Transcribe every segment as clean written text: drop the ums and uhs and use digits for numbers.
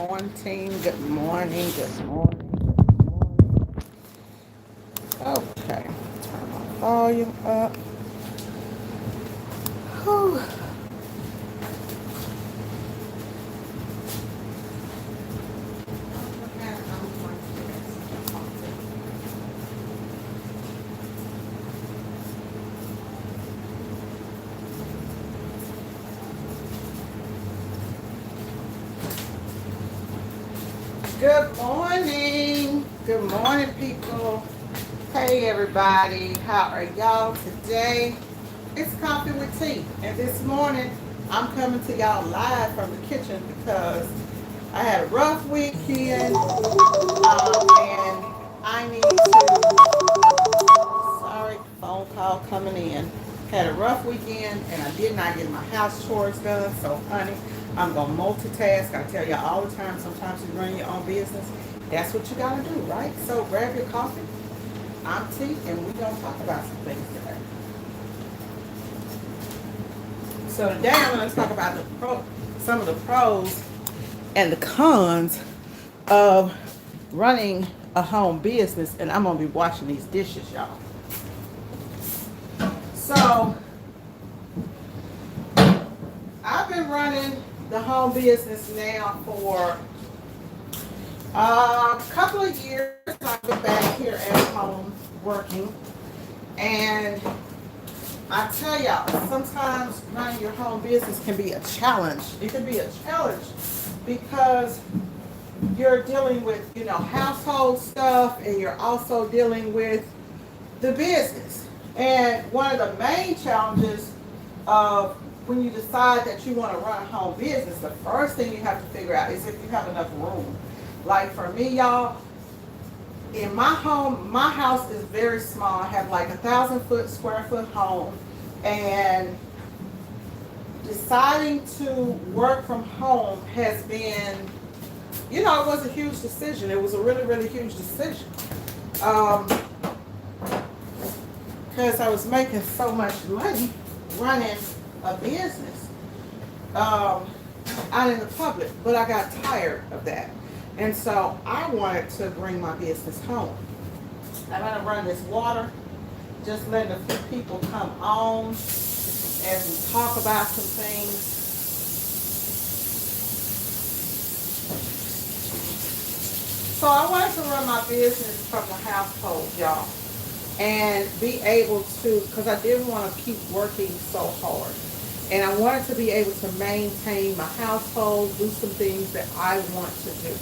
morning, good morning, good morning, good morning. Okay, turn my volume up. Whew. Good morning. Good morning, people. Hey, everybody. How are y'all today? It's Coffee with Tea. And this morning, I'm coming to y'all live from the kitchen because I had a rough weekend and I need to. Sorry, phone call coming in. Had a rough weekend and I did not get my house chores done. So, honey, I'm going to multitask. I tell y'all all the time, sometimes you run your own business. That's what you got to do, right? So, grab your coffee. I'm T, and we're going to talk about some things today. So, today I'm going to talk about some of the pros and the cons of running a home business, and I'm going to be washing these dishes, y'all. So, I've been running the home business now for a couple of years. I've been back here at home working, and I tell y'all, sometimes running your home business can be a challenge. It can be a challenge because you're dealing with, household stuff, and you're also dealing with the business. And one of the main challenges of when you decide that you want to run a home business, the first thing you have to figure out is if you have enough room. Like for me, y'all, in my home, my house is very small. I have like 1,000 square foot home, and deciding to work from home has been, it was a huge decision. It was a really, really huge decision. Because I was making so much money running a business out in the public, but I got tired of that. And so I wanted to bring my business home. I'm going to run this water, just letting a few people come on as we talk about some things. So I wanted to run my business from the household, y'all, and be able to, because I didn't want to keep working so hard. And I wanted to be able to maintain my household, do some things that I want to do,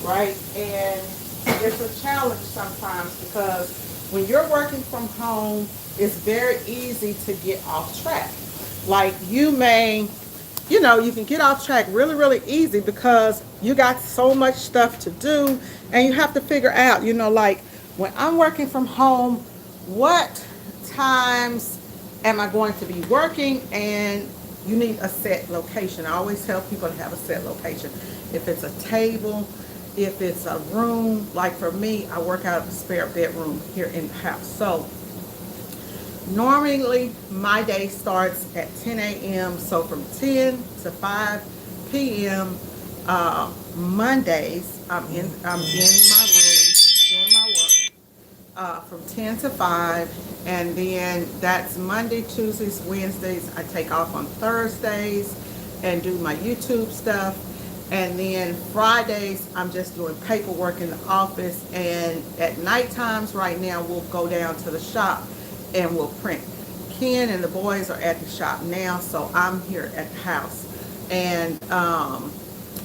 right? And it's a challenge sometimes because when you're working from home, it's very easy to get off track. Like you may, you can get off track really, really easy because you got so much stuff to do, and you have to figure out, like when I'm working from home, what times am I going to be working? And you need a set location. I always tell people to have a set location. If it's a table, if it's a room, like for me, I work out of a spare bedroom here in the house. So normally my day starts at 10 a.m. So from 10 to 5 p.m. Mondays, I'm in my room doing my work from 10 to 5, and then that's Monday, Tuesdays, Wednesdays. I take off on Thursdays and do my YouTube stuff. And then Fridays, I'm just doing paperwork in the office. And at night times right now, we'll go down to the shop and we'll print. Ken and the boys are at the shop now, so I'm here at the house. And I'm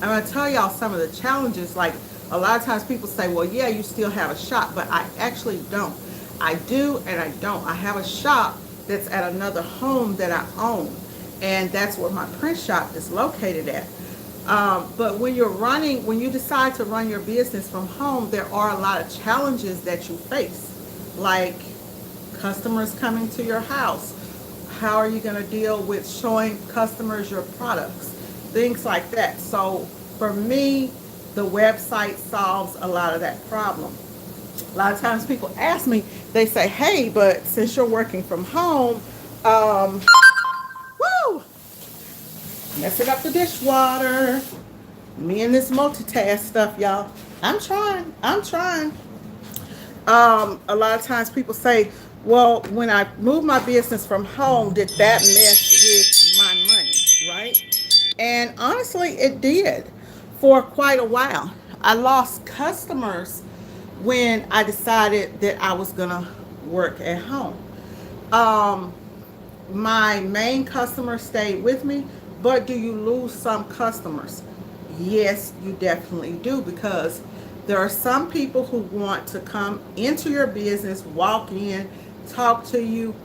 going to tell y'all some of the challenges. Like a lot of times people say, well, yeah, you still have a shop, but I actually don't. I do and I don't. I have a shop that's at another home that I own, and that's where my print shop is located at. But when you decide to run your business from home, there are a lot of challenges that you face, like customers coming to your house. How are you going to deal with showing customers your products? Things like that. So for me, the website solves a lot of that problem. A lot of times people ask me, they say, hey, but since you're working from home, messing up the dishwater. Me and this multitask stuff, y'all. I'm trying. I'm trying. A lot of times people say, well, when I moved my business from home, did that mess with my money, right? And honestly, it did for quite a while. I lost customers when I decided that I was going to work at home. Um, my main customer stayed with me, but do you lose some customers? Yes, you definitely do, because there are some people who want to come into your business, walk in, talk to you,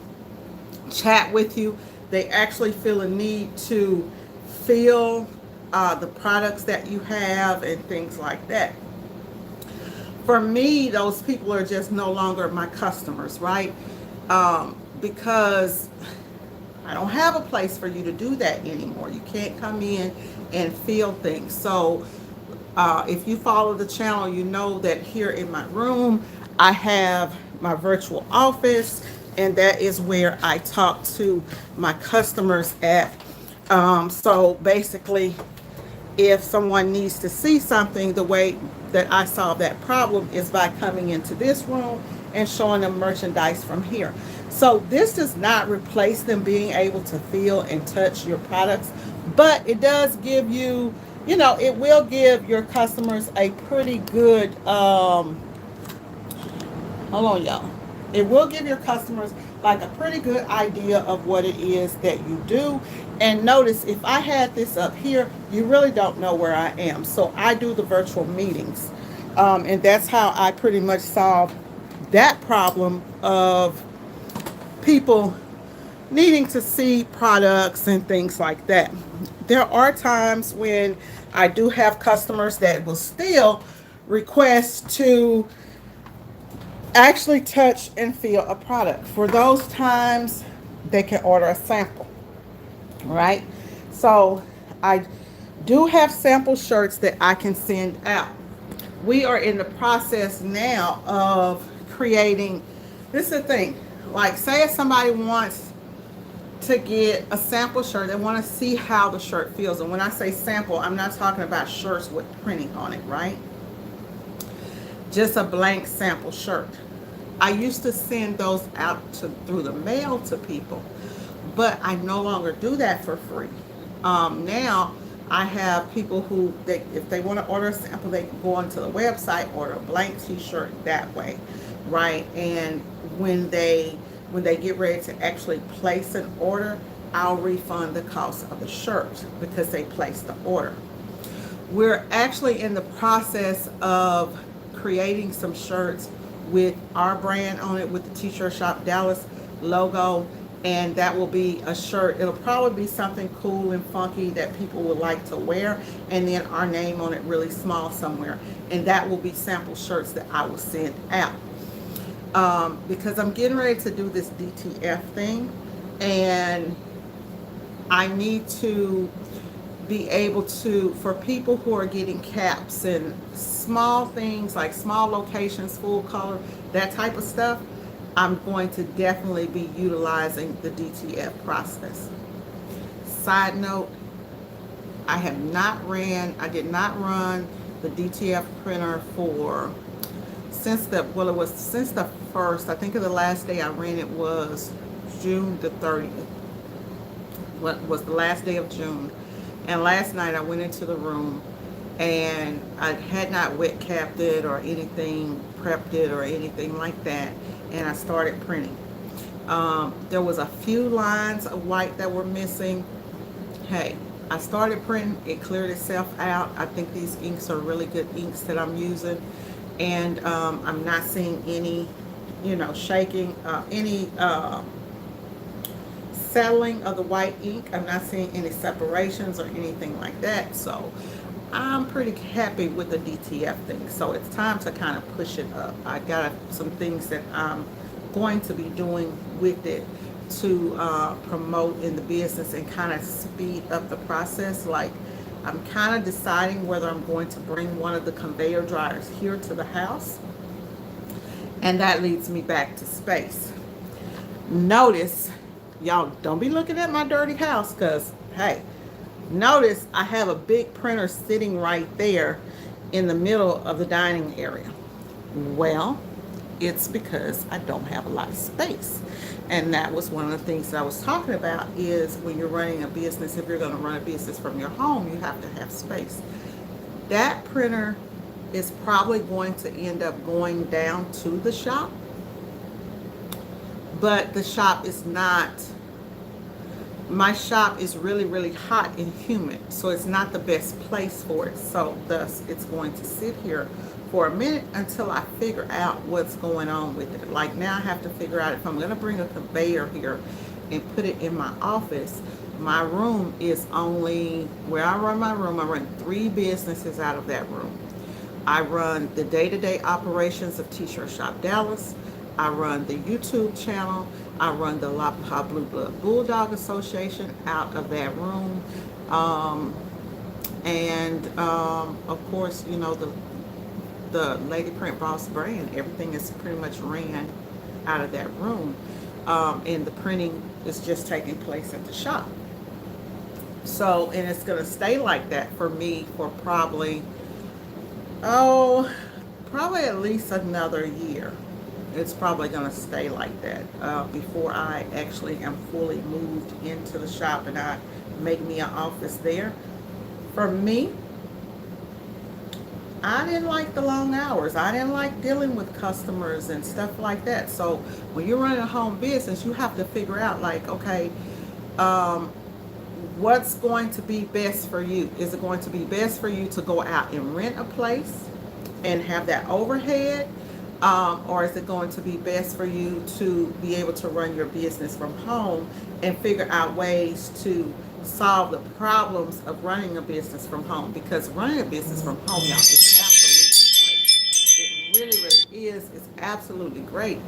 chat with you. They actually feel a need to feel the products that you have and things like that. For me, those people are just no longer my customers, right? Because I don't have a place for you to do that anymore. You can't come in and feel things. So if you follow the channel, you know that here in my room, I have my virtual office, and that is where I talk to my customers at. So basically, if someone needs to see something, the way that I solve that problem is by coming into this room and showing them merchandise from here. So this does not replace them being able to feel and touch your products, but it does give you, it will give your customers a pretty good hold on, y'all. It will give your customers like a pretty good idea of what it is that you do. And notice, if I had this up here, you really don't know where I am. So I do the virtual meetings. And that's how I pretty much solve that problem of people needing to see products and things like that. There are times when I do have customers that will still request to actually touch and feel a product. For those times, they can order a sample, right? So I do have sample shirts that I can send out. We are in the process now of creating. This is the thing. Like, say if somebody wants to get a sample shirt, they want to see how the shirt feels. And when I say sample, I'm not talking about shirts with printing on it, right? Just a blank sample shirt. I used to send those out through the mail to people, but I no longer do that for free. Now I have people who, if they want to order a sample, they can go onto the website, order a blank T-shirt that way, right? And when they get ready to actually place an order, I'll refund the cost of the shirt because they placed the order. We're actually in the process of creating some shirts with our brand on it, with the T-Shirt Shop Dallas logo, and that will be a shirt. It'll probably be something cool and funky that people would like to wear, and then our name on it really small somewhere, and that will be sample shirts that I will send out. Because I'm getting ready to do this DTF thing, and I need to be able to, for people who are getting caps and small things like small locations, full color, that type of stuff, I'm going to definitely be utilizing the DTF process. Side note, I did not run the DTF printer since the first. I think of the last day I ran it was June the 30th. What was the last day of June? And last night I went into the room and I had not wet capped it or anything, prepped it or anything like that, and I started printing. There was a few lines of white that were missing. Hey, I started printing, it cleared itself out. I think these inks are really good inks that I'm using, and I'm not seeing any, shaking, any settling of the white ink. I'm not seeing any separations or anything like that. So I'm pretty happy with the DTF thing. So it's time to kind of push it up. I got some things that I'm going to be doing with it to promote in the business and kind of speed up the process. Like, I'm kind of deciding whether I'm going to bring one of the conveyor dryers here to the house, and that leads me back to space. Notice, y'all don't be looking at my dirty house, because hey, Notice I have a big printer sitting right there in the middle of the dining area. Well, it's because I don't have a lot of space. And that was one of the things that I was talking about is when you're running a business, if you're going to run a business from your home, you have to have space. That printer is probably going to end up going down to the shop, but the shop is not, my shop is really, really hot and humid, so it's not the best place for it. So thus it's going to sit here for a minute until I figure out what's going on with it. Like now I have to figure out if I'm going to bring a conveyor here and put it in my office. My room is only where I run my room. I run 3 businesses out of that room. I run the day-to-day operations of T-Shirt Shop Dallas. I run the YouTube channel. I run the Lapahah Blue Blood Bulldog Association out of that room. Of course, you know, the Lady Print Boss brand, everything is pretty much ran out of that room. And the printing is just taking place at the shop. So, and it's going to stay like that for me for probably at least another year. It's probably going to stay like that before I actually am fully moved into the shop and I make me an office there. For me, I didn't like the long hours. I didn't like dealing with customers and stuff like that. So when you're running a home business, you have to figure out like, okay, what's going to be best for you? Is it going to be best for you to go out and rent a place and have that overhead? Or is it going to be best for you to be able to run your business from home and figure out ways to solve the problems of running a business from home? Because running a business from home, y'all, is absolutely great. It really, really is. It's absolutely great.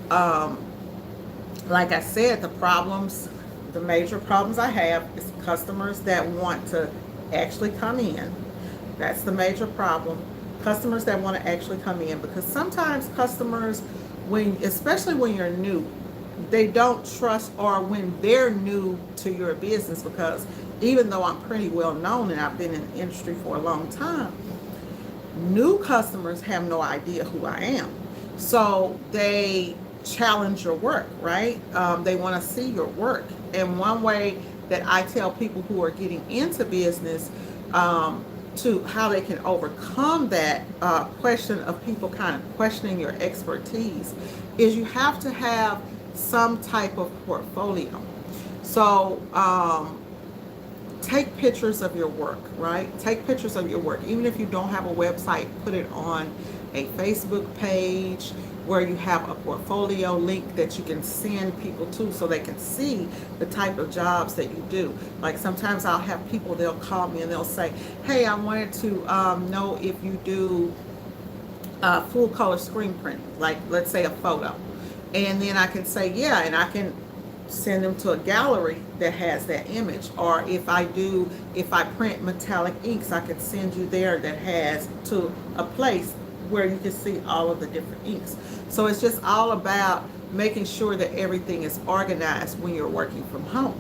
Like I said, the major problems I have is customers that want to actually come in. That's the major problem. Customers that want to actually come in, because sometimes customers, especially when you're new, they don't trust, or when they're new to your business, because even though I'm pretty well known and I've been in the industry for a long time, new customers have no idea who I am. So they challenge your work, right? They want to see your work. And one way that I tell people who are getting into business to how they can overcome that question of people kind of questioning your expertise is you have to have some type of portfolio. So take pictures of your work, right? Take pictures of your work. Even if you don't have a website, put it on a Facebook page where you have a portfolio link that you can send people to so they can see the type of jobs that you do. Like sometimes I'll have people, they'll call me and they'll say, hey, I wanted to know if you do full color screen print, like let's say a photo. And then I can say, yeah, and I can send them to a gallery that has that image. Or if I print metallic inks, I could send you there that has to a place where you can see all of the different inks. So it's just all about making sure that everything is organized when you're working from home.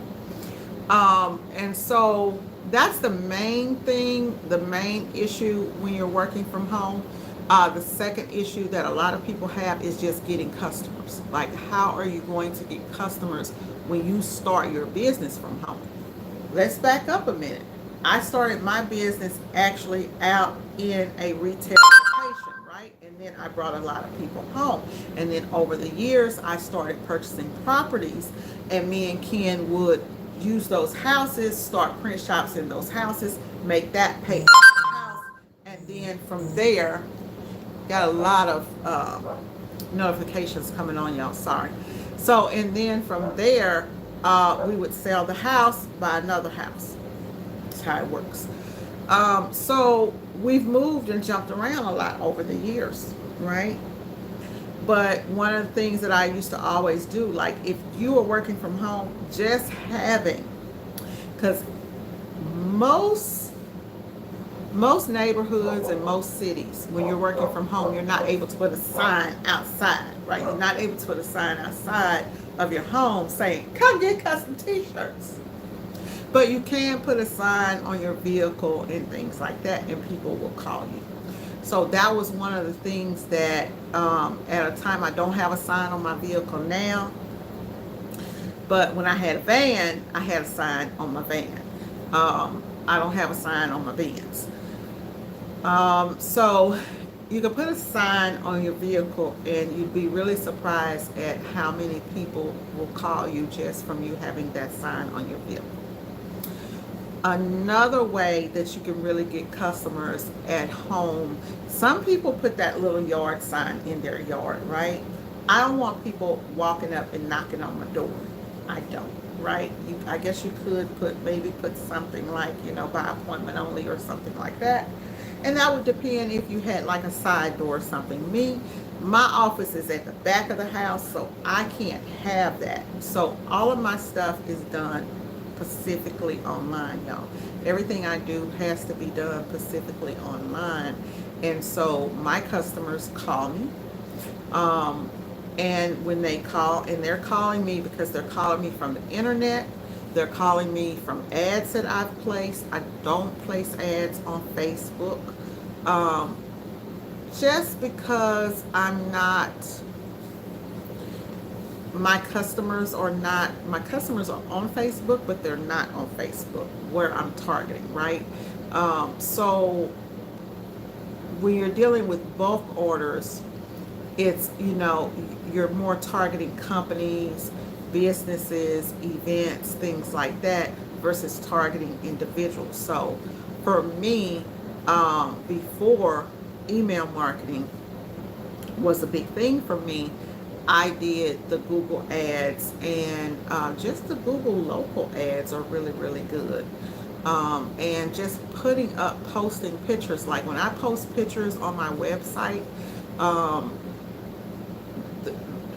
And so that's the main thing, the main issue when you're working from home. The second issue that a lot of people have is just getting customers. Like, how are you going to get customers when you start your business from home? Let's back up a minute. I started my business actually out in a retail location, right? And then I brought a lot of people home. And then over the years, I started purchasing properties, and me and Ken would use those houses, start print shops in those houses, make that pay off the house, and then from there, got a lot of notifications coming on, y'all, sorry. So, and then from there, we would sell the house, buy another house. That's how it works. So we've moved and jumped around a lot over the years, right? But one of the things that I used to always do, like if you were working from home, just having, because most neighborhoods and most cities, when you're working from home, you're not able to put a sign outside, right? You're not able to put a sign outside of your home saying, come get custom t-shirts. But you can put a sign on your vehicle and things like that, and people will call you. So that was one of the things that, at a time, I don't have a sign on my vehicle now, but when I had a van, I had a sign on my van. I don't have a sign on my vans. So you can put a sign on your vehicle, and you'd be really surprised at how many people will call you just from you having that sign on your vehicle. Another way that you can really get customers at home, some people put that little yard sign in their yard, right? I don't want people walking up and knocking on my door. I don't, right? I guess you could maybe put something like, by appointment only or something like that. And that would depend if you had like a side door or something. My office is at the back of the house, so I can't have that. So all of my stuff is done specifically online, y'all. Everything I do has to be done specifically online. And so my customers call me. And when they call, and they're calling me because they're calling me from the internet, they're calling me from ads that I've placed. I don't place ads on Facebook, just because my customers are on Facebook, but they're not on Facebook where I'm targeting, right? So when you're dealing with bulk orders, it's, you're more targeting companies, businesses, events, things like that, versus targeting individuals. So for me, before email marketing was a big thing for me, I did the Google ads, and just the Google local ads are really, really good. And just posting pictures. Like when I post pictures on my website, um,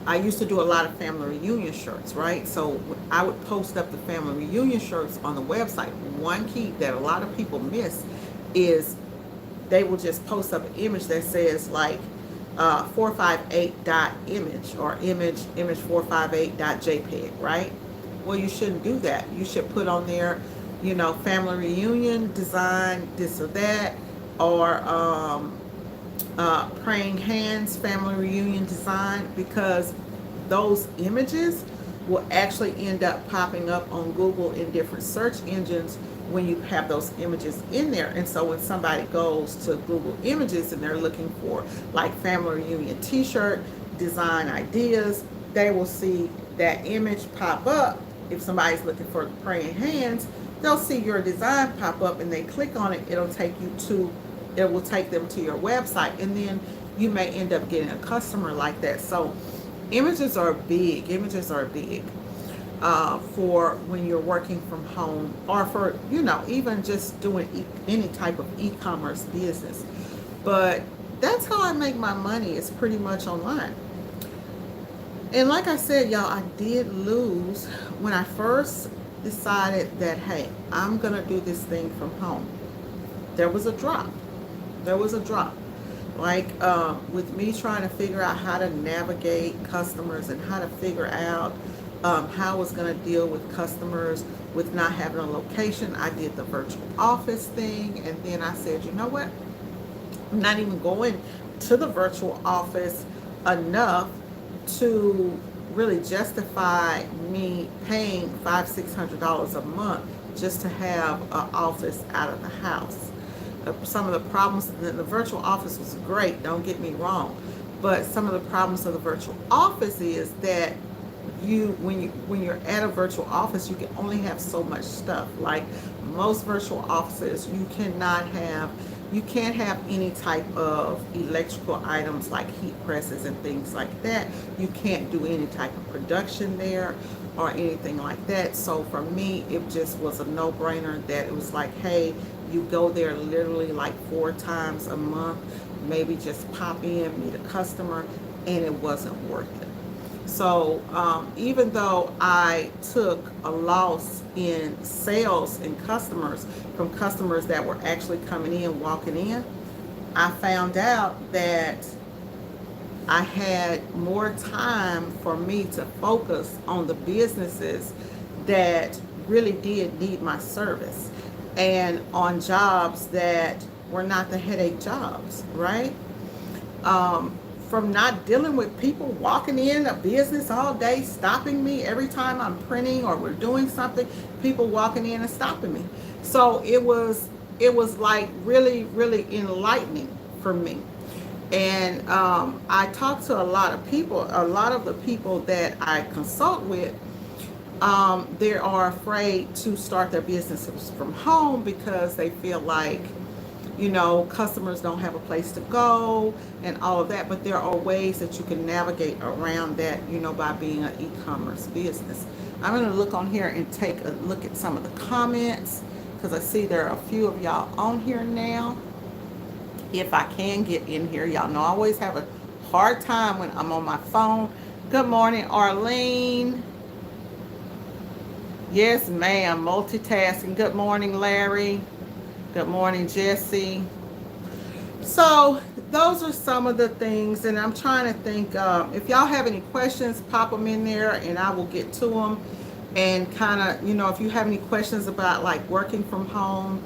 I used to do a lot of family reunion shirts, right? So I would post up the family reunion shirts on the website. One key that a lot of people miss is they will just post up an image that says like 458.image or image 458.jpg, right? Well, you shouldn't do that. You should put on there, family reunion design, this or that, or praying hands family reunion design, because those images will actually end up popping up on Google in different search engines when you have those images in there. And so when somebody goes to Google Images and they're looking for like family reunion t-shirt design ideas, they will see that image pop up. If somebody's looking for the praying hands, they'll see your design pop up, and they click on it. It will take them to your website, and then you may end up getting a customer like that. So images are big. For when you're working from home, or for, even just doing any type of e-commerce business. But that's how I make my money, is pretty much online. And like I said, y'all, I did lose when I first decided that, hey, I'm going to do this thing from home. There was a drop. Like with me trying to figure out how to navigate customers and how to figure out how I was going to deal with customers with not having a location. I did the virtual office thing, and then I said, you know what? I'm not even going to the virtual office enough to really justify me paying $500-$600 a month just to have an office out of the house. Some of the problems, the virtual office was great, don't get me wrong, but some of the problems of the virtual office is that when you're at a virtual office, you can only have so much stuff. Like most virtual offices, you can't have any type of electrical items like heat presses and things like that. You can't do any type of production there or anything like that. So for me, it just was a no-brainer that it was like, hey, you go there literally like 4 times a month, maybe just pop in, meet a customer, and it wasn't worth it. So even though I took a loss in sales and customers from customers that were actually coming in, walking in, I found out that I had more time for me to focus on the businesses that really did need my service, and on jobs that were not the headache jobs, right? um, from not dealing with people walking in a business all day, stopping me every time I'm printing or we're doing something, people walking in and stopping me. So it was like really, really enlightening for me. And I talk to a lot of people. A lot of the people that I consult with, they are afraid to start their businesses from home because they feel like, customers don't have a place to go and all of that. But there are ways that you can navigate around that, by being an e-commerce business. I'm going to look on here and take a look at some of the comments because I see there are a few of y'all on here now. If I can get in here, y'all know I always have a hard time when I'm on my phone. Good morning, Arlene. Yes, ma'am, multitasking. Good morning, Larry. Good morning, Jesse. So those are some of the things, and I'm trying to think, if y'all have any questions, pop them in there and I will get to them. And kind of, if you have any questions about like working from home,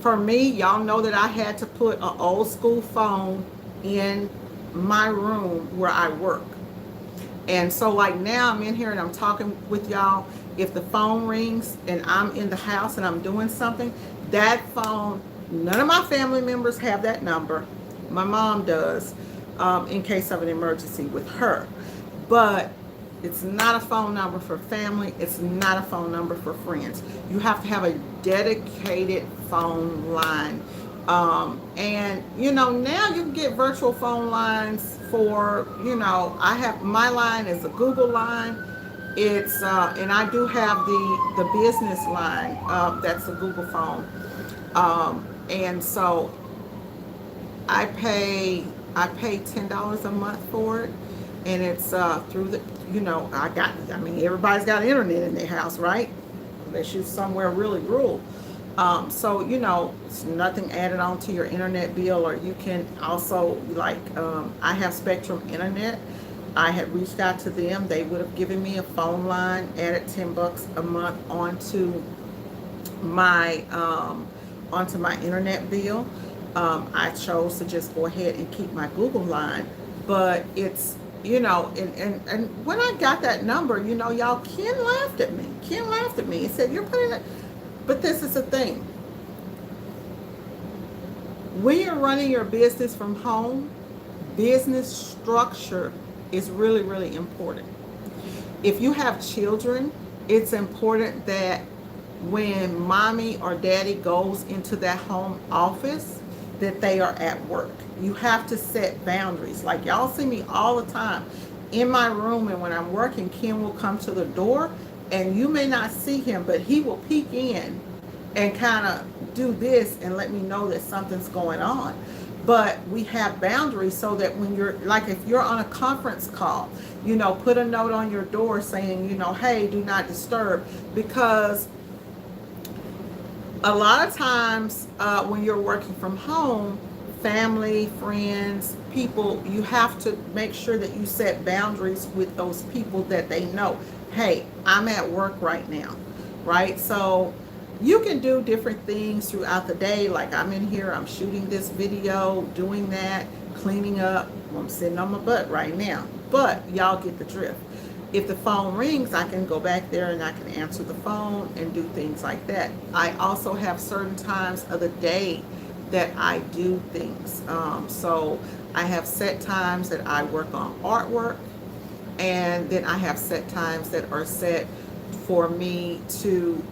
for me, y'all know that I had to put an old school phone in my room where I work. And so like now I'm in here and I'm talking with y'all. If the phone rings and I'm in the house and I'm doing something, that phone, none of my family members have that number. My mom does, in case of an emergency with her. But it's not a phone number for family. It's not a phone number for friends. You have to have a dedicated phone line. And now you can get virtual phone lines for, I have, my line is a Google line. It's and I do have the business line, that's a Google phone. And so I pay $10 a month for it, and it's through the, everybody's got internet in their house, right? Unless you're somewhere really rural. So it's nothing added on to your internet bill. Or you can also, like, I have Spectrum Internet. I had reached out to them. They would have given me a phone line, added $10 a month my onto my internet bill. I chose to just go ahead and keep my Google line. But it's, and when I got that number, y'all, Ken laughed at me. Ken laughed at me and said, "You're putting it." But this is the thing. When you're running your business from home, business structure is really, really important. If you have children, it's important that when mommy or daddy goes into that home office, that they are at work. You have to set boundaries. Like, y'all see me all the time in my room, and when I'm working, Ken will come to the door, and you may not see him, but he will peek in and kind of do this and let me know that something's going on. But we have boundaries so that when you're, like, if you're on a conference call, put a note on your door saying, hey, do not disturb. Because a lot of times when you're working from home, family, friends, people, you have to make sure that you set boundaries with those people, that they know, hey, I'm at work right now, right? So you can do different things throughout the day. Like, I'm in here, I'm shooting this video, doing that, cleaning up. I'm sitting on my butt right now, but y'all get the drift. If the phone rings, I can go back there and I can answer the phone and do things like that. I also have certain times of the day that I do things. So I have set times that I work on artwork, and then I have set times that are set for me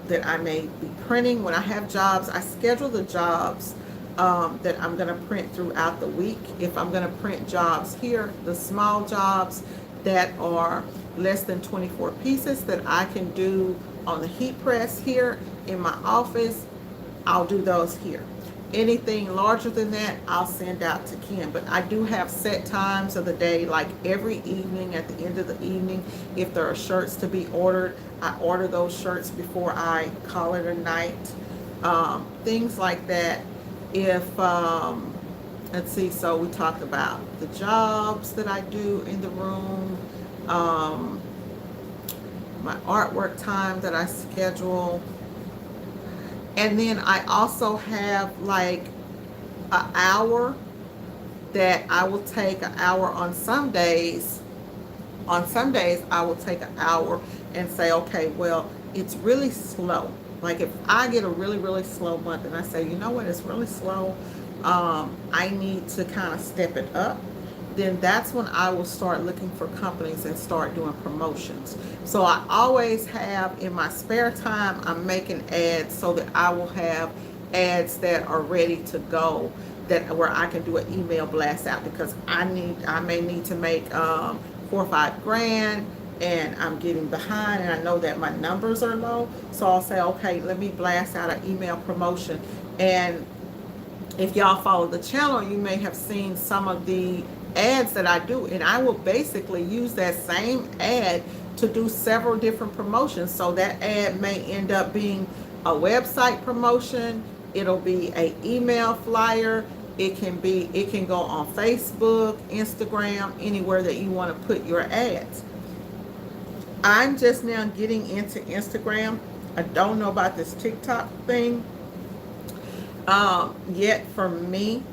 that I may be printing. When I have jobs, I schedule the jobs that I'm going to print throughout the week. If I'm going to print jobs here, the small jobs that are less than 24 pieces that I can do on the heat press here in my office, I'll do those here. Anything larger than that, I'll send out to Ken. But I do have set times of the day, like every evening, at the end of the evening, if there are shirts to be ordered, I order those shirts before I call it a night. Things like that. If, let's see, so we talked about the jobs that I do in the room. my artwork time that I schedule. And then I also have like an hour that I will take an hour on some days. On some days, I will take an hour and say, okay, well, it's really slow. Like if I get a really, really slow month and I say, you know what, it's really slow, I need to kind of step it up, then that's when I will start looking for companies and start doing promotions. So I always have in my spare time, I'm making ads so that I will have ads that are ready to go, that where I can do an email blast out, because I may need to make 4 or 5 grand and I'm getting behind and I know that my numbers are low. So I'll say, okay, let me blast out an email promotion. And if y'all follow the channel, you may have seen some of the ads that I do, and I will basically use that same ad to do several different promotions. So that ad may end up being a website promotion, it'll be a email flyer, it can go on Facebook, Instagram, anywhere that you want to put your ads. I'm just now getting into Instagram. I don't know about this TikTok thing yet. For me,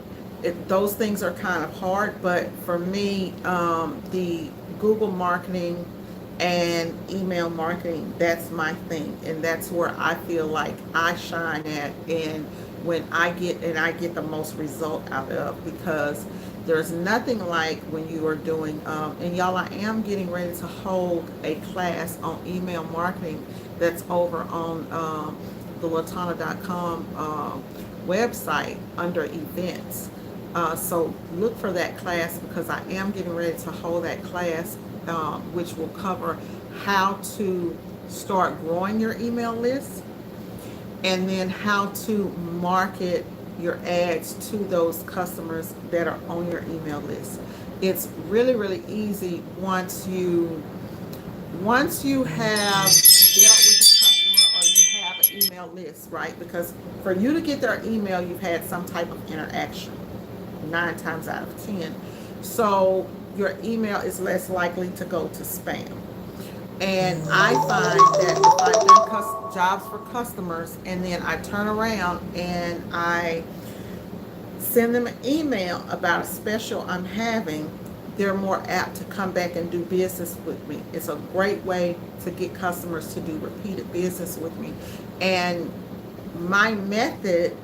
those things are kind of hard, but for me, the Google marketing and email marketing, that's my thing, and that's where I feel like I shine at, and when I get the most result out of, because there's nothing like when you are doing, and y'all, I am getting ready to hold a class on email marketing that's over on the latana.com website under events. So look for that class, because I am getting ready to hold that class, which will cover how to start growing your email list, and then how to market your ads to those customers that are on your email list. It's really, really easy once you have dealt with a customer, or you have an email list, right? Because for you to get their email, you've had some type of interaction 9 times out of 10. So your email is less likely to go to spam. And I find that if I've done jobs for customers and then I turn around and I send them an email about a special I'm having, they're more apt to come back and do business with me. It's a great way to get customers to do repeated business with me. And my method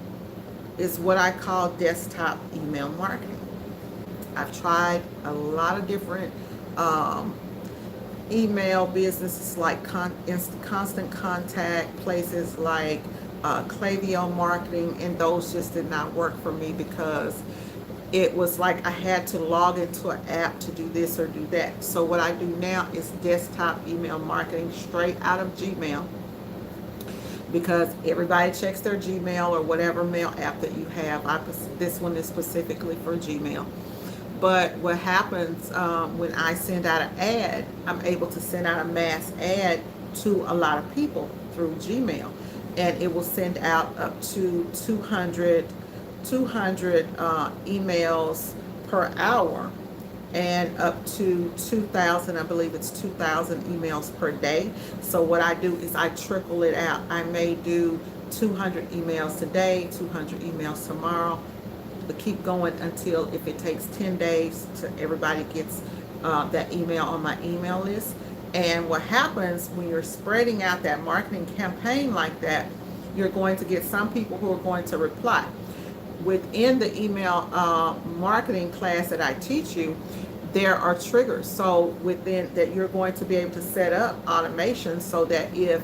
is what I call desktop email marketing. I've tried a lot of different email businesses, like Constant Contact, places like Klaviyo Marketing, and those just did not work for me, because it was like I had to log into an app to do this or do that. So what I do now is desktop email marketing straight out of Gmail, because everybody checks their Gmail or whatever mail app that you have. This one is specifically for Gmail. But what happens when I send out an ad, I'm able to send out a mass ad to a lot of people through Gmail. And it will send out up to 200 emails per hour, and up to 2,000, I believe it's 2,000 emails per day. So what I do is I trickle it out. I may do 200 emails today, 200 emails tomorrow, but keep going until, if it takes 10 days to everybody gets that email on my email list. And what happens when you're spreading out that marketing campaign like that, you're going to get some people who are going to reply. Within the email marketing class that I teach you, there are triggers. So within that, you're going to be able to set up automation so that if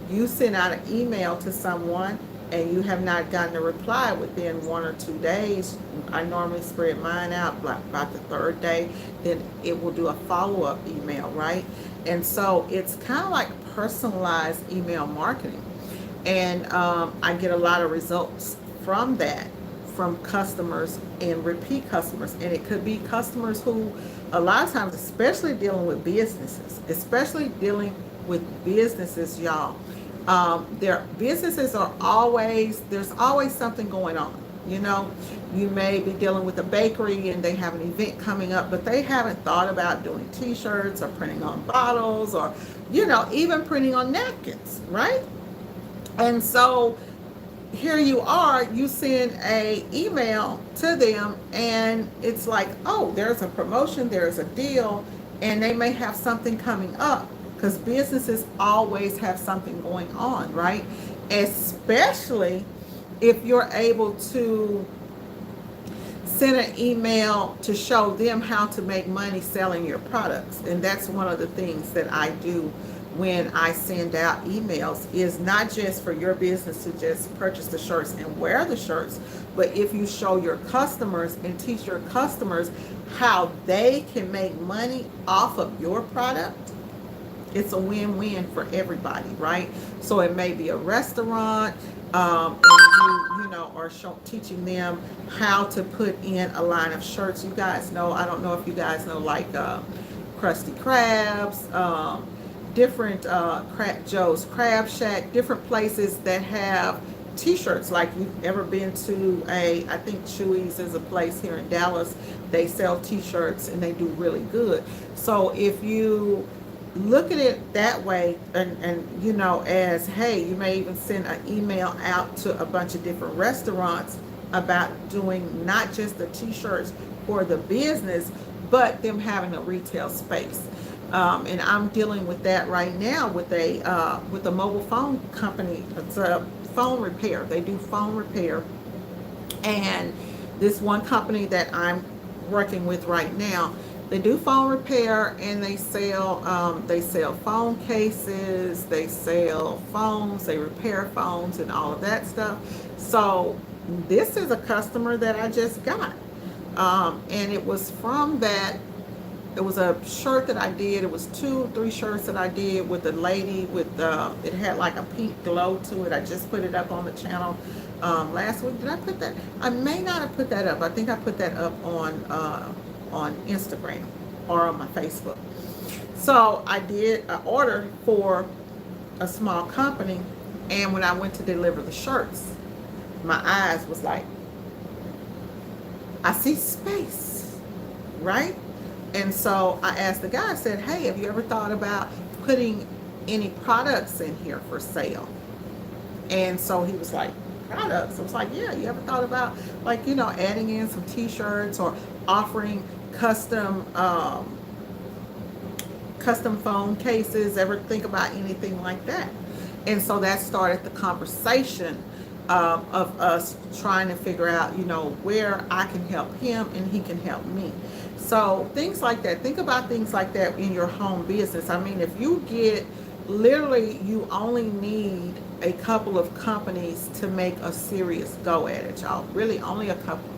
you send out an email to someone and you have not gotten a reply within 1 or 2 days, I normally spread mine out about the 3rd day, then it will do a follow-up email, right? And so it's kind of like personalized email marketing. And I get a lot of results from that, from customers and repeat customers. And it could be customers who, a lot of times, especially dealing with businesses, y'all, their businesses are always, there's always something going on. You know, you may be dealing with a bakery and they have an event coming up, but they haven't thought about doing t-shirts or printing on bottles or, you know, even printing on napkins, right? And so here you are, you send a email to them and it's like, oh, there's a promotion, there's a deal, and they may have something coming up because businesses always have something going on, right? Especially if you're able to send an email to show them how to make money selling your products. And that's one of the things that I do when I send out emails, is not just for your business to just purchase the shirts and wear the shirts, but if you show your customers and teach your customers how they can make money off of your product, it's a win-win for everybody, right? So it may be a restaurant, and you know, are teaching them how to put in a line of shirts. You guys know, I don't know if you guys know, like Krusty Krabs, different Joe's Crab Shack, different places that have t-shirts. Like, you've ever been to I think Chewy's is a place here in Dallas, they sell t-shirts and they do really good. So if you look at it that way, and you know, as, hey, you may even send an email out to a bunch of different restaurants about doing not just the t-shirts for the business, but them having a retail space. And I'm dealing with that right now with a mobile phone company. It's a phone repair. They do phone repair, and this one company that I'm working with right now, they do phone repair, and they sell phone cases, they sell phones, they repair phones and all of that stuff. So this is a customer that I just got, and it was from that. It was a shirt that I did. It was 2-3 shirts that I did with a lady with it had like a pink glow to it. I just put it up on the channel last week. Did I put that? I may not have put that up. I think I put that up on Instagram or on my Facebook. So I did an order for a small company, and when I went to deliver the shirts, my eyes was like, I see space, right? And so I asked the guy, I said, hey, have you ever thought about putting any products in here for sale? And so he was like, products? I was like, yeah, you ever thought about, like, you know, adding in some t-shirts or offering custom phone cases? Ever think about anything like that? And so that started the conversation of us trying to figure out, you know, where I can help him and he can help me. So things like that. Think about things like that in your home business. I mean, if you get, literally, you only need a couple of companies to make a serious go at it, y'all. Really, only a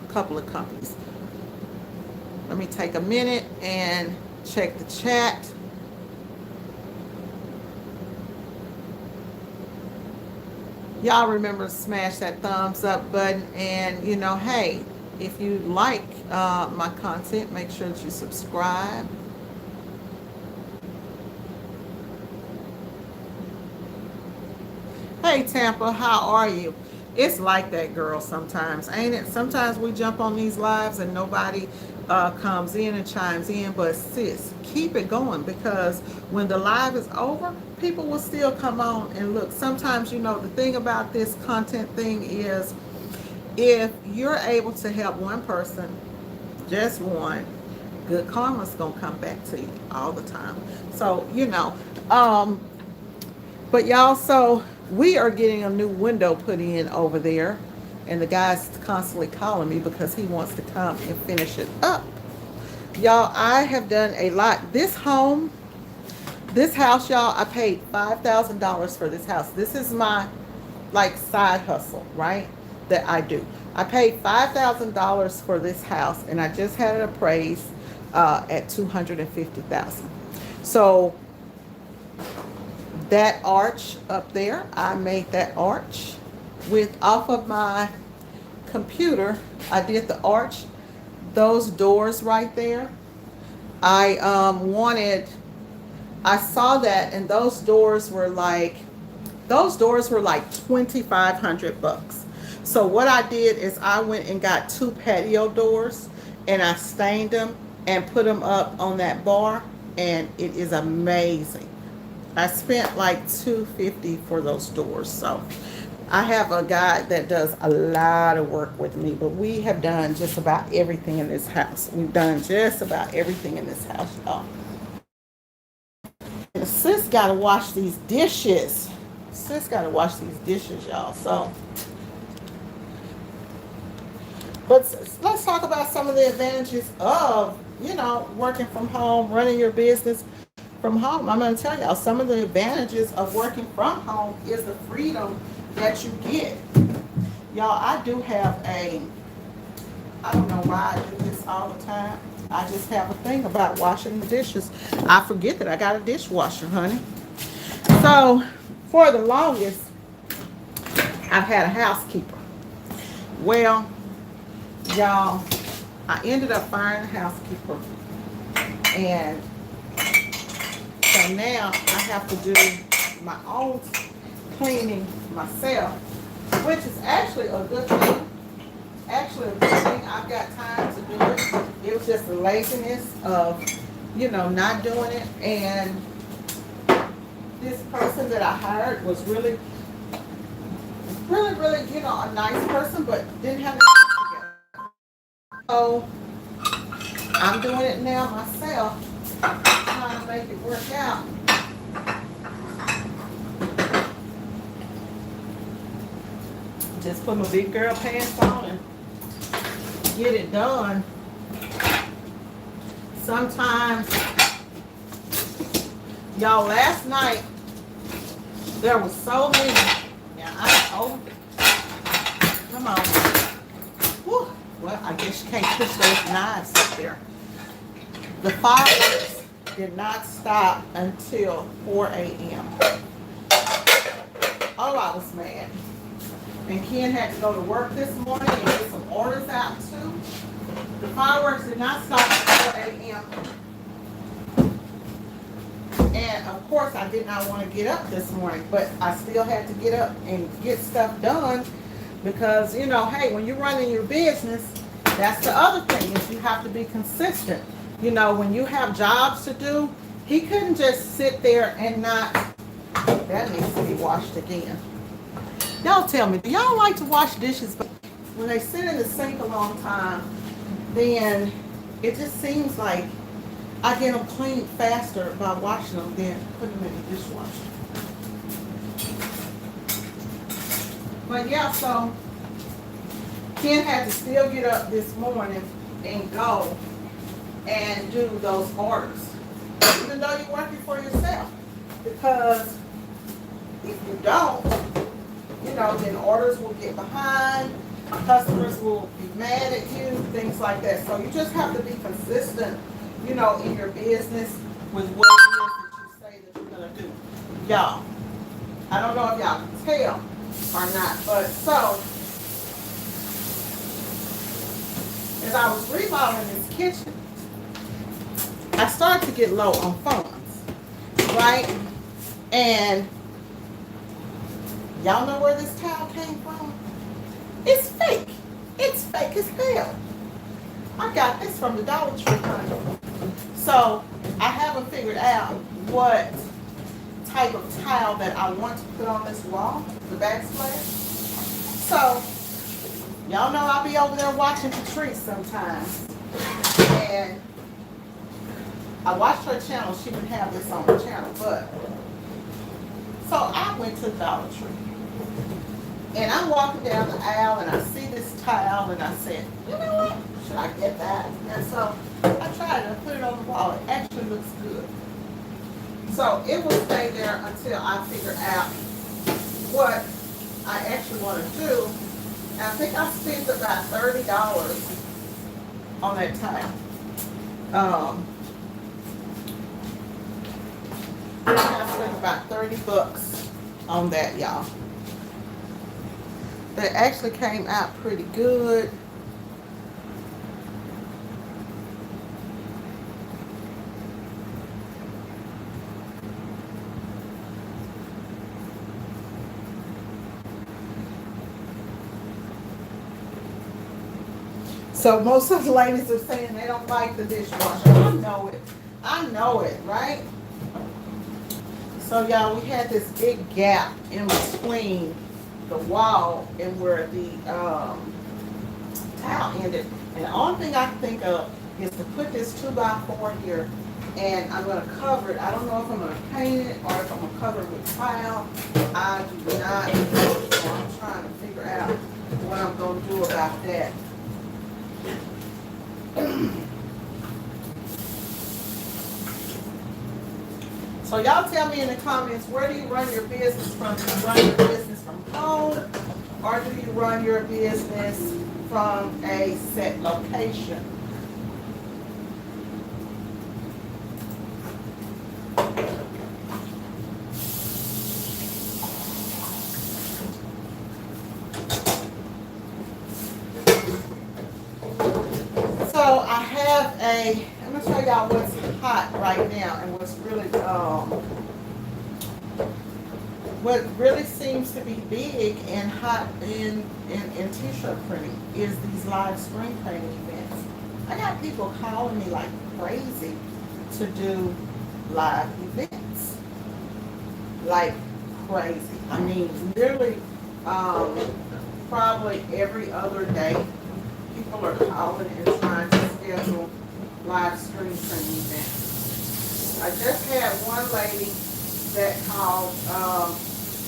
couple of companies. Let me take a minute and check the chat. Y'all remember to smash that thumbs up button, and you know, hey, if you like my content, make sure that you subscribe. Hey Tampa, how are you? It's like that, girl, sometimes, ain't it? Sometimes we jump on these lives and nobody comes in and chimes in, but sis, keep it going, because when the live is over, people will still come on and look. Sometimes, you know, the thing about this content thing is, if you're able to help one person, just one, good karma's gonna come back to you all the time. So, you know, but y'all, so we are getting a new window put in over there, and the guy's constantly calling me because he wants to come and finish it up. Y'all, I have done a lot. This house, y'all, I paid $5,000 for this house. This is my, like, side hustle, right, that I do. I paid $5,000 for this house, and I just had it appraised at $250,000. So that arch up there, I made that arch with, off of my computer. I did the arch. Those doors right there, I saw that, and those doors were like $2,500. So what I did is I went and got 2 patio doors and I stained them and put them up on that bar, and it is amazing. I spent like $250 for those doors. So I have a guy that does a lot of work with me, but we have done just about everything in this house. We've done just about everything in this house, y'all. And sis got to wash these dishes. Sis got to wash these dishes, y'all. So, but let's talk about some of the advantages of, working from home, running your business from home. I'm going to tell y'all some of the advantages of working from home is the freedom that you get. Y'all, I do have I don't know why I do this all the time. I just have a thing about washing the dishes. I forget that I got a dishwasher, honey. So, for the longest, I've had a housekeeper. Well, y'all, I ended up firing a housekeeper. And so now I have to do my own cleaning myself, which is actually a good thing. Actually, a good thing. I've got time to do it. It was just the laziness of, not doing it. And this person that I hired was really, really, really, a nice person, but didn't have it together. So I'm doing it now myself, trying to make it work out. Just put my big girl pants on and get it done. Sometimes, y'all, last night there was so many. Come on. Whew. Well, I guess you can't push those knives up there. The fireworks did not stop until 4 a.m. Oh, I was mad. And Ken had to go to work this morning and get some orders out too. The fireworks did not stop at 4 a.m. And of course I did not want to get up this morning, but I still had to get up and get stuff done because, hey, when you're running your business, that's the other thing is you have to be consistent. When you have jobs to do, he couldn't just sit there and not, that needs to be washed again. Y'all tell me, do y'all like to wash dishes? But when they sit in the sink a long time, then it just seems like I get them cleaned faster by washing them than putting them in the dishwasher. But yeah, so Ken had to still get up this morning and go and do those orders, even though you're working for yourself. Because if you don't, then orders will get behind, customers will be mad at you, things like that. So you just have to be consistent, in your business with what it is that you say that you're going to do. Y'all, I don't know if y'all can tell or not, but so, as I was remodeling this kitchen, I started to get low on funds, right? And y'all know where this towel came from? It's fake. It's fake as hell. I got this from the Dollar Tree, honey. So I haven't figured out what type of tile that I want to put on this wall, the backsplash. So y'all know I'll be over there watching Patrice sometimes. And I watched her channel. She would have this on her channel, but so I went to the Dollar Tree. And I'm walking down the aisle and I see this tile and I said, you know what? Should I get that? And so I tried it and put it on the wall. It actually looks good. So it will stay there until I figure out what I actually want to do. And I think I spent about $30 on that tile. I spent about $30 on that, y'all. That actually came out pretty good. So most of the ladies are saying they don't like the dishwasher. I know it. I know it, right? So y'all, we had this big gap in between the wall and where the tile ended. And the only thing I can think of is to put this 2x4 here, and I'm going to cover it. I don't know if I'm going to paint it or if I'm going to cover it with tile. I do not know. So I'm trying to figure out what I'm going to do about that. So y'all tell me in the comments, where do you run your business from? Do you run your business from home, or do you run your business from a set location? So I have I'm gonna show y'all what's hot right now and what's really, what really seems to be big and hot in t-shirt printing is these live screen printing events. I got people calling me like crazy to do live events. Like crazy. I mean, literally, probably every other day, people are calling and trying to schedule live screen printing events. I just had one lady that called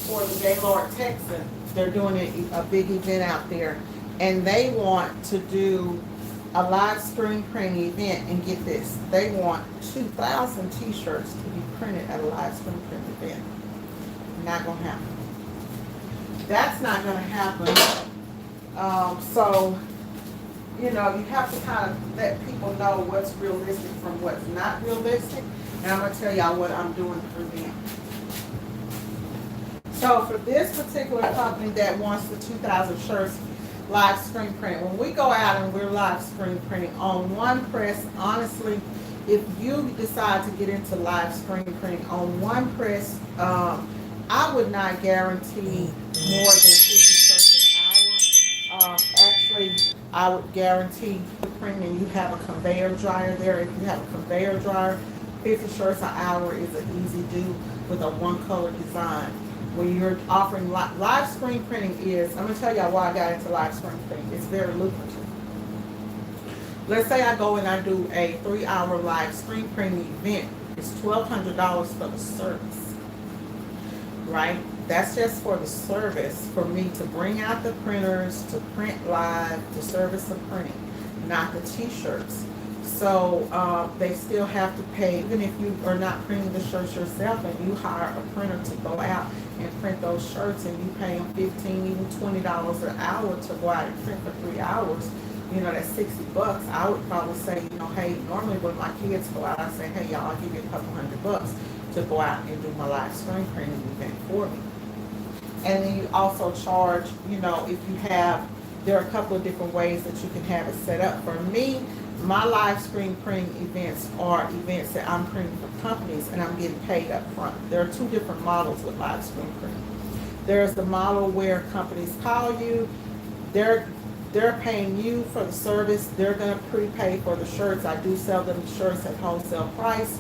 for the Gaylord Texan. They're doing a big event out there, and they want to do a live screen printing event. And get this, they want 2,000 t-shirts to be printed at a live screen printing event. Not gonna happen. That's not gonna happen. So, you know, you have to kind of let people know what's realistic from what's not realistic. And I'm gonna tell y'all what I'm doing for them. So for this particular company that wants the 2,000 shirts live screen print, when we go out and we're live screen printing on one press, honestly, if you decide to get into live screen printing on one press, I would not guarantee more than 50 shirts an hour. Actually, I would guarantee the printing, and you have a conveyor dryer there. If you have a conveyor dryer, 50 shirts an hour is an easy do with a one color design. When you're offering live screen printing is, I'm going to tell y'all why I got into live screen printing. It's very lucrative. Let's say I go and I do a 3-hour live screen printing event. It's $1,200 for the service, right? That's just for the service, for me to bring out the printers, to print live, to service the printing, not the t-shirts. So they still have to pay, even if you are not printing the shirts yourself and you hire a printer to go out and print those shirts, and you pay them $15, even $20 an hour to go out and print for 3 hours, you know, that's $60. I would probably say, you know, hey, normally when my kids go out, I say, hey, y'all, I'll give you a couple $100 to go out and do my live screen printing event for me. And then you also charge, you know, if you have, there are a couple of different ways that you can have it set up. For me, my live screen printing events are events that I'm printing for companies and I'm getting paid up front. There are two different models with live screen printing. There's the model where companies call you, they're paying you for the service, they're going to prepay for the shirts. I do sell them shirts at wholesale price.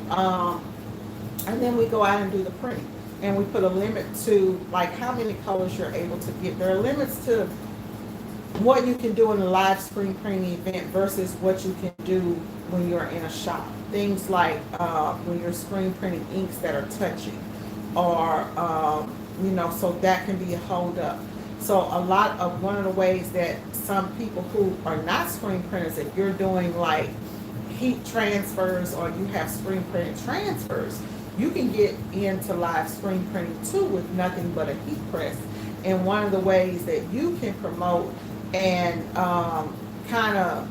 And then we go out and do the printing. And we put a limit to like how many colors you're able to get. There are limits to what you can do in a live screen printing event versus what you can do when you're in a shop. Things like when you're screen printing inks that are touching, or you know, so that can be a hold up. So a lot of, one of the ways that some people who are not screen printers, if you're doing like heat transfers or you have screen printed transfers, you can get into live screen printing too with nothing but a heat press. And one of the ways that you can promote and kind of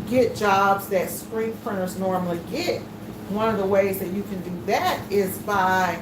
get jobs that screen printers normally get, one of the ways that you can do that is by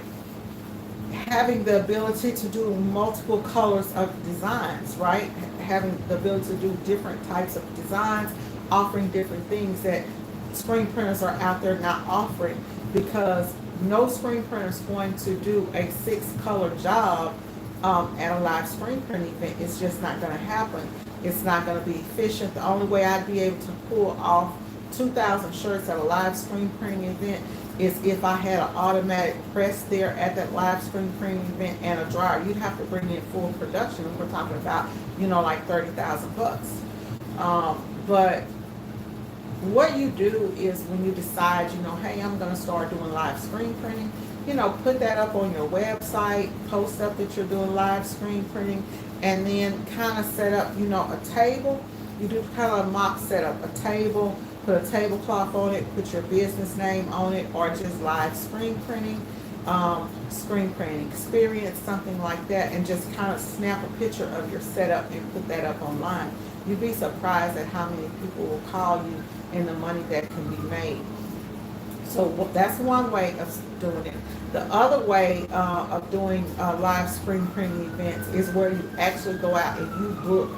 having the ability to do multiple colors of designs, right? Having the ability to do different types of designs, offering different things that screen printers are out there not offering, because no screen printer is going to do a 6-color job at a live screen print event. It's just not going to happen. It's not going to be efficient. The only way I'd be able to pull off 2,000 shirts at a live screen printing event is if I had an automatic press there at that live screen printing event and a dryer. You'd have to bring in full production, and we're talking about, like 30,000 bucks. But what you do is when you decide, hey, I'm going to start doing live screen printing, put that up on your website, post up that you're doing live screen printing, and then kind of set up, a table. You do kind of a mock setup, a table, put a tablecloth on it, put your business name on it, or just live screen printing experience, something like that, and just kind of snap a picture of your setup and put that up online. You'd be surprised at how many people will call you and the money that can be made. So that's one way of doing it. The other way of doing live screen printing events is where you actually go out and you book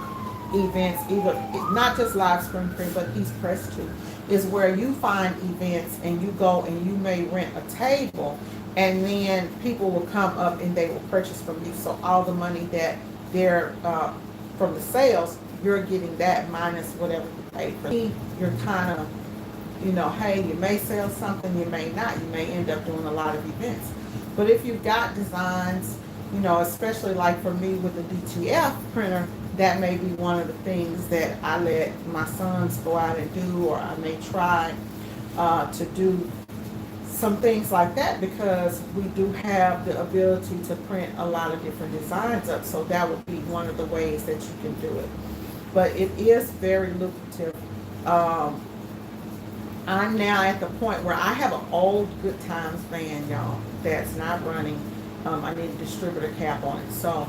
events, either not just live screen print, but East Press too, is where you find events and you go and you may rent a table, and then people will come up and they will purchase from you. So all the money that they're from the sales, you're getting that minus whatever you paid for. You're kind of, hey, you may sell something, you may not. You may end up doing a lot of events. But if you've got designs, especially like for me with the DTF printer, that may be one of the things that I let my sons go out and do, or I may try to do some things like that, because we do have the ability to print a lot of different designs up. So that would be one of the ways that you can do it. But it is very lucrative. I'm now at the point where I have an old Good Times van, y'all, that's not running. I need a distributor cap on it. So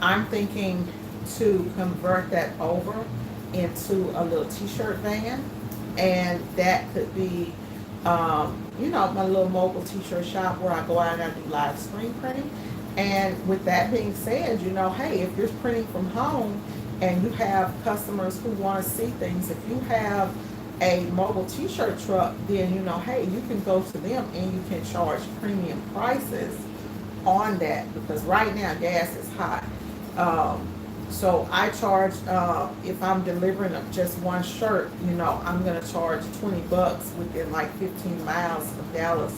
I'm thinking to convert that over into a little T-shirt van, and that could be, my little mobile T-shirt shop where I go out and I do live screen printing. And with that being said, hey, if you're printing from home and you have customers who want to see things, if you have a mobile T-shirt truck, then hey, you can go to them and you can charge premium prices on that, because right now gas is high. So I charge, if I'm delivering just one shirt, I'm going to charge $20 within like 15 miles of Dallas.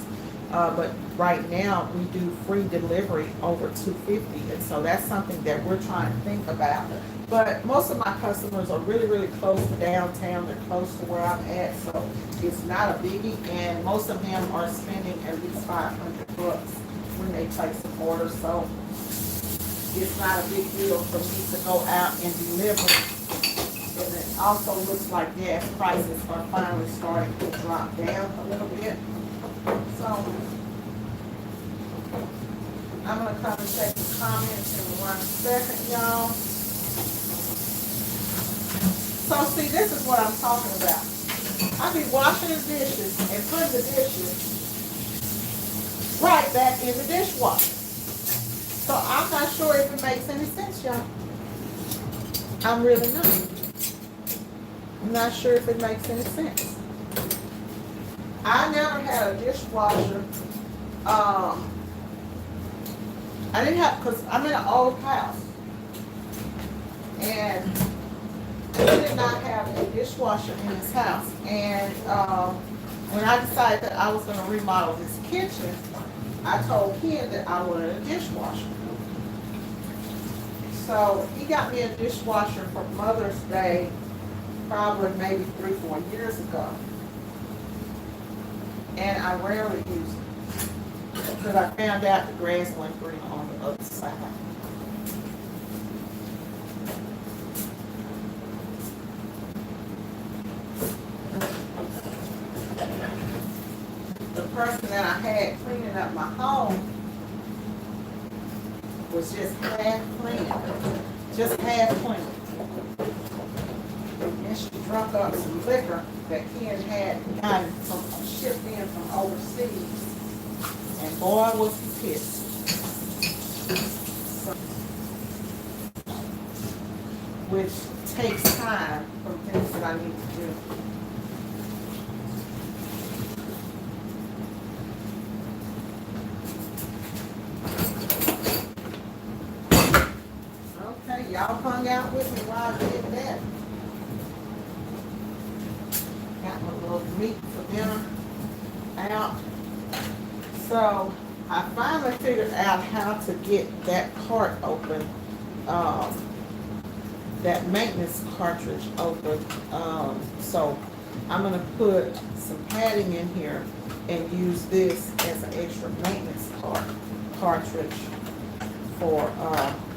But right now we do free delivery over $250, and so that's something that we're trying to think about. But most of my customers are really, really close to downtown. They're close to where I'm at, so it's not a biggie. And most of them are spending at least $500 when they place an order. So it's not a big deal for me to go out and deliver. And it also looks like gas prices are finally starting to drop down a little bit. So I'm going to come and check the comments in 1 second, y'all. So see, this is what I'm talking about. I be washing the dishes and putting the dishes right back in the dishwasher. So I'm not sure if it makes any sense, y'all. I'm really not. I'm not sure if it makes any sense. I never had a dishwasher. I didn't have, because I'm in an old house. And we did not have a dishwasher in this house. And when I decided that I was going to remodel this kitchen, I told Ken that I wanted a dishwasher. So he got me a dishwasher for Mother's Day, probably maybe 3-4 years ago. And I rarely use it because I found out the grass went green on the other side. The person that I had cleaning up my home was just half clean, just half clean. And she drunk up some liquor that Ken had gotten from shipped in from overseas, and boy was he pissed. So, which takes time from things that I need to do. y'all hung out with me while I did that. Got my little meat for dinner out. So I finally figured out how to get that part open, that maintenance cartridge open. So I'm gonna put some padding in here and use this as an extra maintenance cartridge for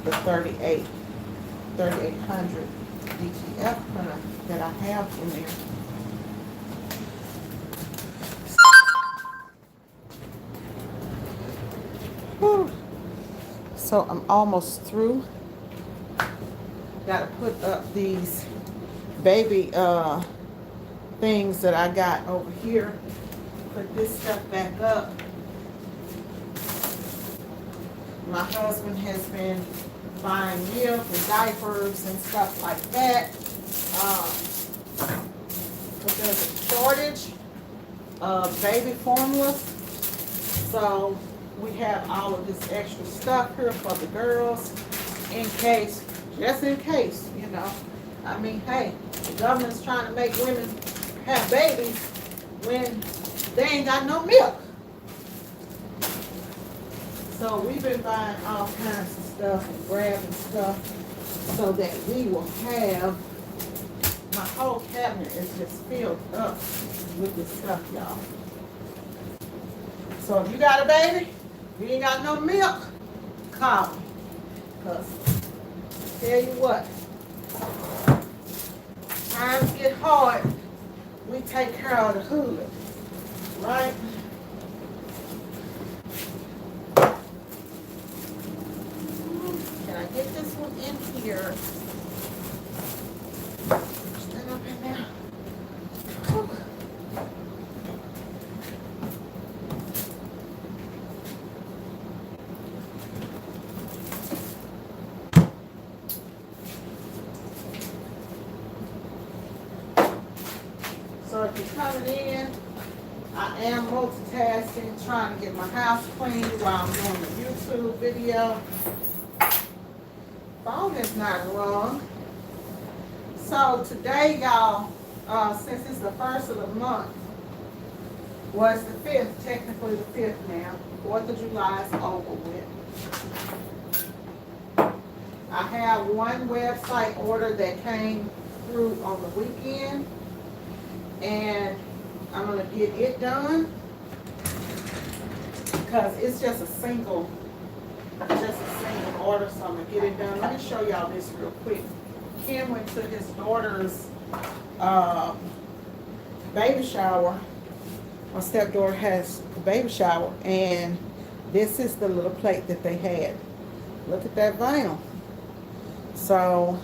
the 3800 DTF printer that I have in there. Whew. So I'm almost through. Got to put up these baby things that I got over here. Put this stuff back up. My husband has been buying milk and diapers and stuff like that. But there's a shortage of baby formulas. So we have all of this extra stuff here for the girls in case, just in case, you know. I mean, hey, the government's trying to make women have babies when they ain't got no milk. So we've been buying all kinds of stuff and grabbing stuff so that we will have, my whole cabinet is just filled up with this stuff, y'all. So if you got a baby, you ain't got no milk, call me. Because tell you what, times get hard, we take care of the hood, right? Can I get this one in here? Stand up in there. Whew. So if you're coming in, I am multitasking, trying to get my house cleaned while I'm doing the YouTube video. Phone is not wrong. So today, y'all, since it's the first of the month, was the 5th, technically the 5th now. 4th of July is over with. I have one website order that came through on the weekend, and I'm gonna get it done because it's just a single order, so I'm gonna get it done. Let me show y'all this real quick. Ken went to his daughter's baby shower. My stepdaughter has a baby shower, and this is the little plate that they had. Look at that vinyl. So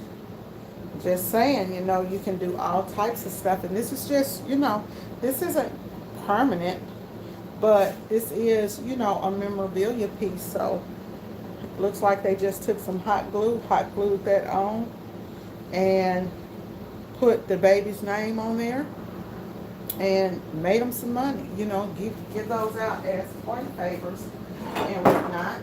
just saying, you know, you can do all types of stuff, and this is just, you know, this isn't permanent, but this is, you know, a memorabilia piece. So looks like they just took some hot glued that on, and put the baby's name on there, and made them some money. You know, give those out as coin favors and whatnot.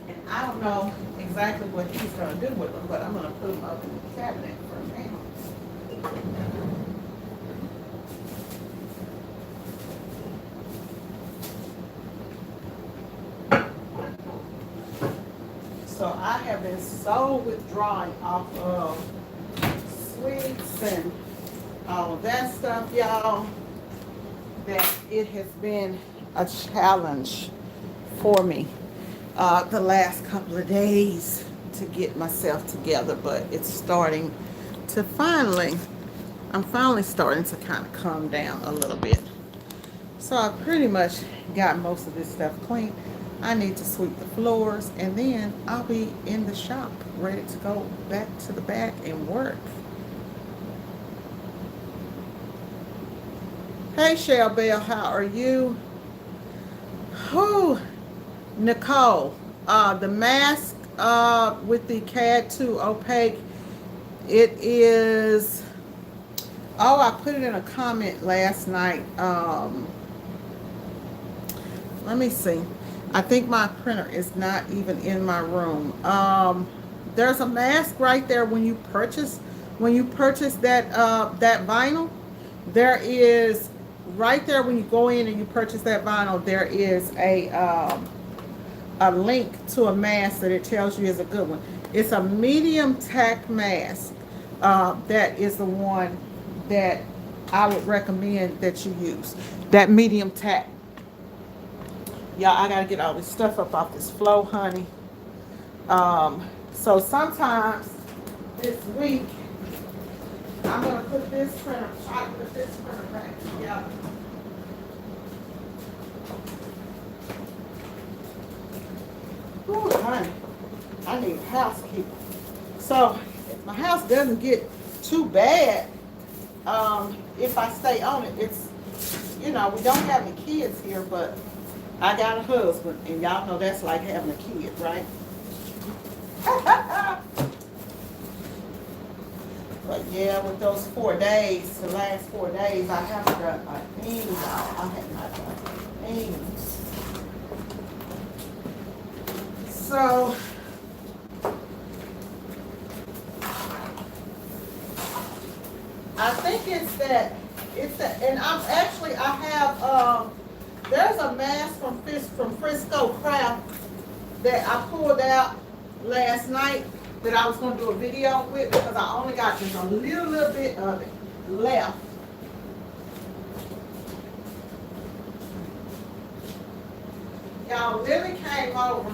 And I don't know exactly what he's going to do with them, but I'm going to put them up in the cabinet for now. So I have been so withdrawing off of sweets and all of that stuff, y'all, that it has been a challenge for me the last couple of days to get myself together, but it's starting to I'm finally starting to kind of calm down a little bit. So I pretty much got most of this stuff clean. I need to sweep the floors, and then I'll be in the shop ready to go back to the back and work. Hey, Shell Bell, how are you? Oh, Nicole, the mask with the CAD 2 opaque, it is, oh, I put it in a comment last night. Let me see. I think my printer is not even in my room. There's a mask right there when you purchase that vinyl. There is right there when you go in and you purchase that vinyl. There is a link to a mask that it tells you is a good one. It's a medium tack mask. That is the one that I would recommend that you use. That medium tack. Y'all, I gotta get all this stuff up off this floor, honey. So sometimes this week I'm gonna put this printer, try to put this printer back together. Ooh, honey, I need a housekeeper. So if my house doesn't get too bad, if I stay on it, it's, we don't have any kids here, but I got a husband, and y'all know that's like having a kid, right? But yeah, with those 4 days, the last 4 days, I haven't done a thing, y'all. I have not done a thing. So, I think it's that, and I have, there's a mask from Frisco Craft that I pulled out last night that I was going to do a video with because I only got just a little bit of it left. Y'all, Lily came over.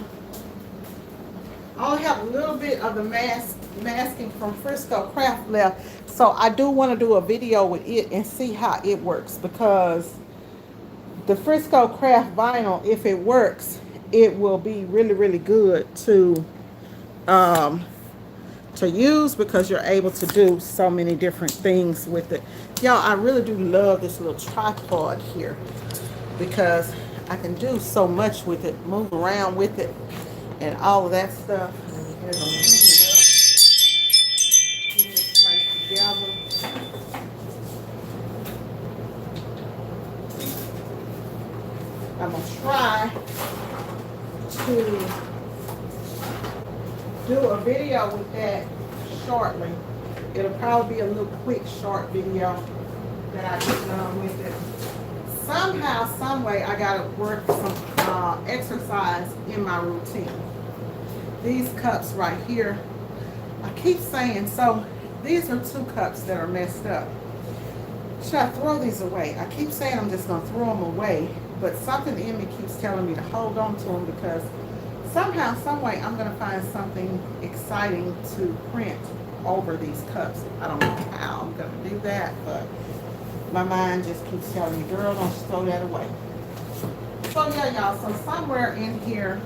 I only have a little bit of the masking from Frisco Craft left. So I do want to do a video with it and see how it works, because the Frisco Craft vinyl, if it works, it will be really, really good to use, because you're able to do so many different things with it. Y'all, I really do love this little tripod here because I can do so much with it, move around with it and all of that stuff. Here's a clean it up. Get this place together. I'm going to try to do a video with that shortly. It'll probably be a little quick short video that I get done with it. Somehow, some way, I gotta work some exercise in my routine. These cups right here, I keep saying, so these are 2 cups that are messed up. Should I throw these away? I keep saying I'm just gonna throw them away, but something in me keeps telling me to hold on to them, because somehow, some way, I'm going to find something exciting to print over these cups. I don't know how I'm going to do that, but my mind just keeps telling me, girl, don't throw that away. So yeah, y'all, so somewhere in here,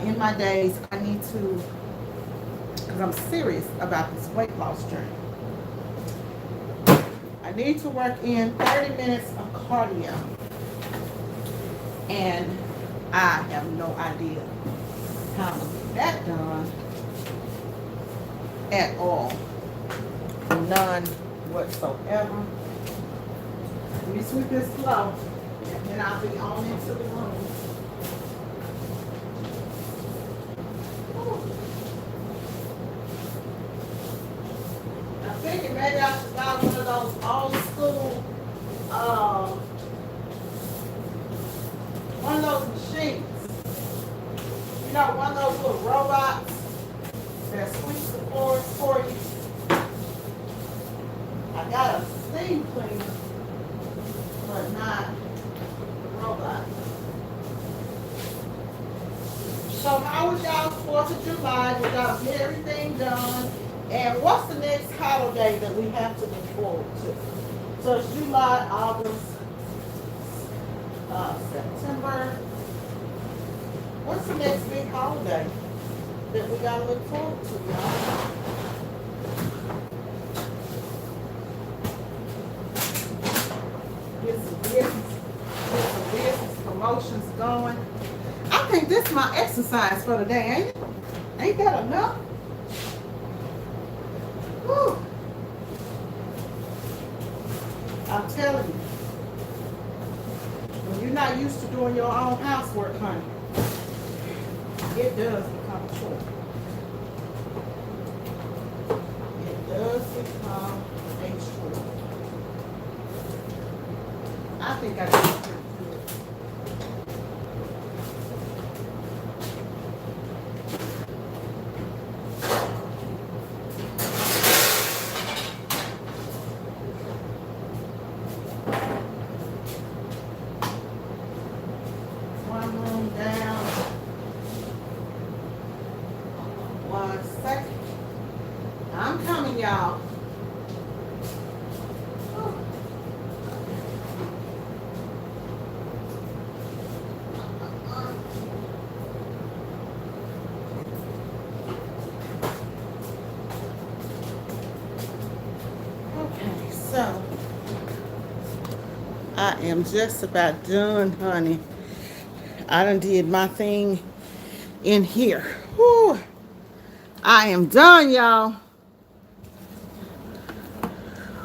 in my days, I need to, because I'm serious about this weight loss journey, I need to work in 30 minutes of cardio. And I have no idea how to get that done at all. None whatsoever. Let me sweep this floor, and then I'll be on into the room. I'm thinking maybe I should buy one of those old school, one of those machines. You know, one of those little robots that sweeps the floors for you. I got a steam cleaner, but not the robot. So how was y'all's 4th of July? Did y'all get everything done? And what's the next holiday that we have to look forward to? So it's July, August, September. What's the next big holiday that we gotta look forward to, y'all? Get some business promotions going. I think this is my exercise for the day, ain't it? Ain't that enough? Whew. I'm telling you. When You're not used to doing your own housework, honey. It does become a chore. It does become a chore. I think I did pretty good. One room down. One second. I'm coming, y'all. Okay, so I am just about done, honey. I done did my thing in here. Whew. I am done, y'all.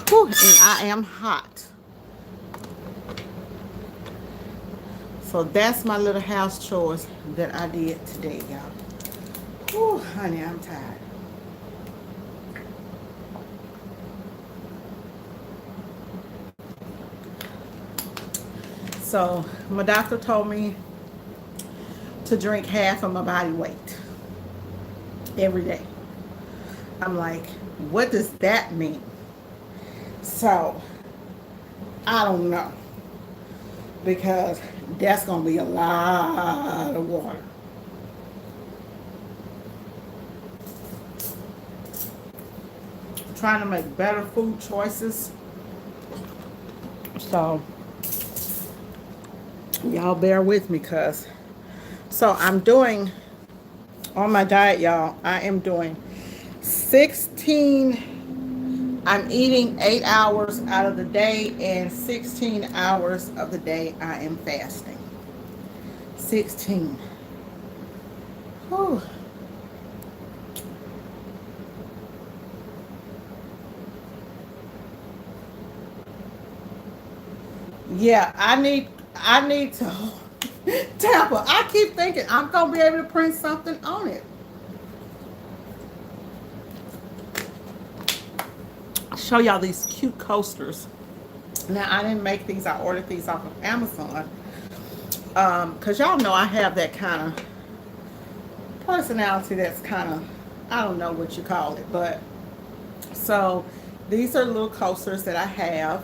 Whew, and I am hot. So that's my little house chores that I did today, y'all. Whew, honey, I'm tired. So my doctor told me to drink half of my body weight every day. I'm like, what does that mean? So I don't know, because that's gonna be a lot of water. Trying to make better food choices. So y'all bear with me, cuz so I'm doing on my diet, y'all. I am doing 16, I'm eating 8 hours out of the day, and 16 hours of the day I am fasting. 16. Whew. Yeah, I need to Tampa. I keep thinking I'm gonna be able to print something on it. I'll show y'all these cute coasters. Now I didn't make these. I ordered these off of Amazon. Cause y'all know I have that kind of personality. That's kind of, I don't know what you call it, but so these are little coasters that I have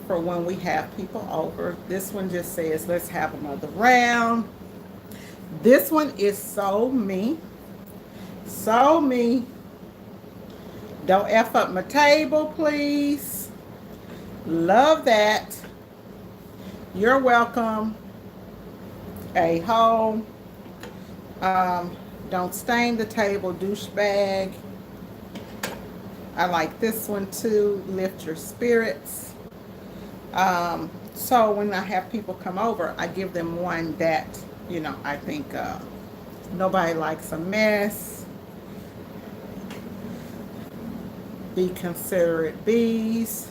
for when we have people over. This one just says, let's have another round. This one is so me. So me. Don't F up my table, please. Love that. You're welcome. A hole. Don't stain the table, douchebag. I like this one too. Lift your spirits. So when I have people come over, I give them one that, you know, I think nobody likes a mess. Be considerate, bees.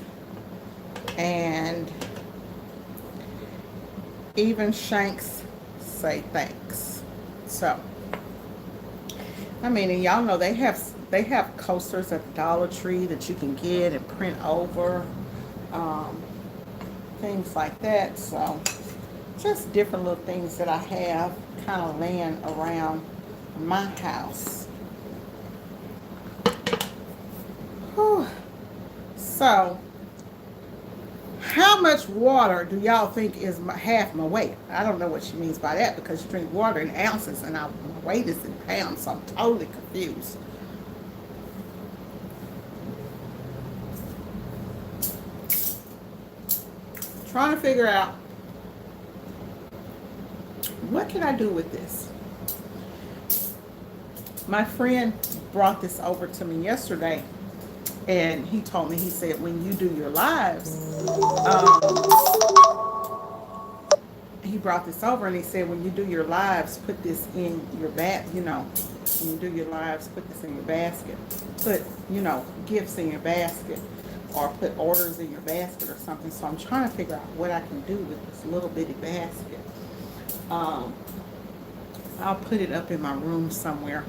And even Shanks say thanks. So, I mean, and y'all know they have coasters at the Dollar Tree that you can get and print over. Things like that. So just different little things that I have kind of laying around my house. Whew. So how much water do y'all think is half my weight? I don't know what she means by that, because you drink water in ounces and my weight is in pounds, so I'm totally confused. Trying to figure out what can I do with this. My friend brought this over to me yesterday, and he told me, he said, when you do your lives, he brought this over and he said, when you do your lives, put this in your when you do your lives, put this in your basket. Put, gifts in your basket. or put orders in your basket or something. So I'm trying to figure out what I can do with this little bitty basket. I'll put it up in my room somewhere.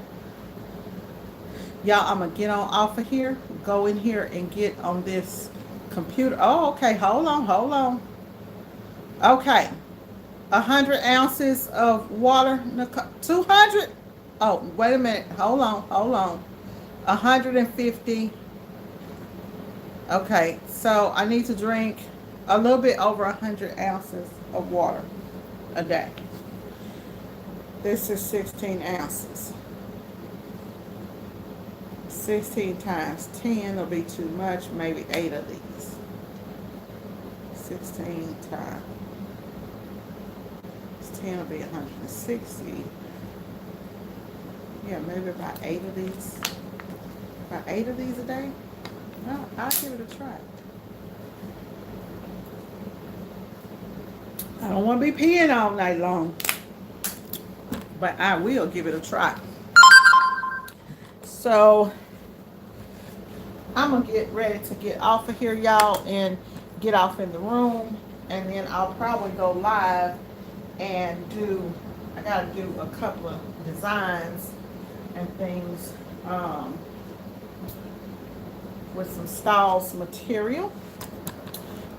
Y'all, I'm gonna get on off of here, go in here and get on this computer. Oh, okay, hold on. Okay, 100 ounces of water, 200. Oh, wait a minute, hold on. 150. Okay, so I need to drink a little bit over 100 ounces of water a day. This is 16 ounces. 16 times 10 will be too much, maybe 8 of these. 16 times 10 will be 160. Yeah, maybe about 8 of these. About 8 of these a day? Well, I'll give it a try. I don't want to be peeing all night long, but I will give it a try. So I'm gonna get ready to get off of here, y'all, and get off in the room, and then I'll probably go live and I gotta do a couple of designs and things with some stalls material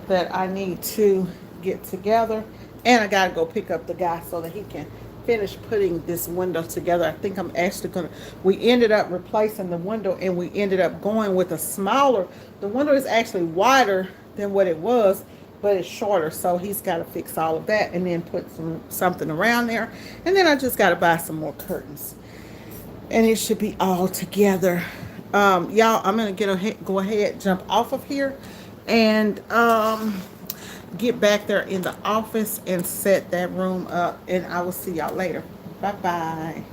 that I need to get together, and I gotta go pick up the guy so that he can finish putting this window together. I think I'm actually gonna, we ended up replacing the window, and we ended up going with a smaller, the window is actually wider than what it was, but it's shorter, so he's got to fix all of that and then put something around there, and then I just got to buy some more curtains, and it should be all together. Y'all, I'm gonna go ahead, jump off of here, and get back there in the office and set that room up, and I will see y'all later. Bye bye.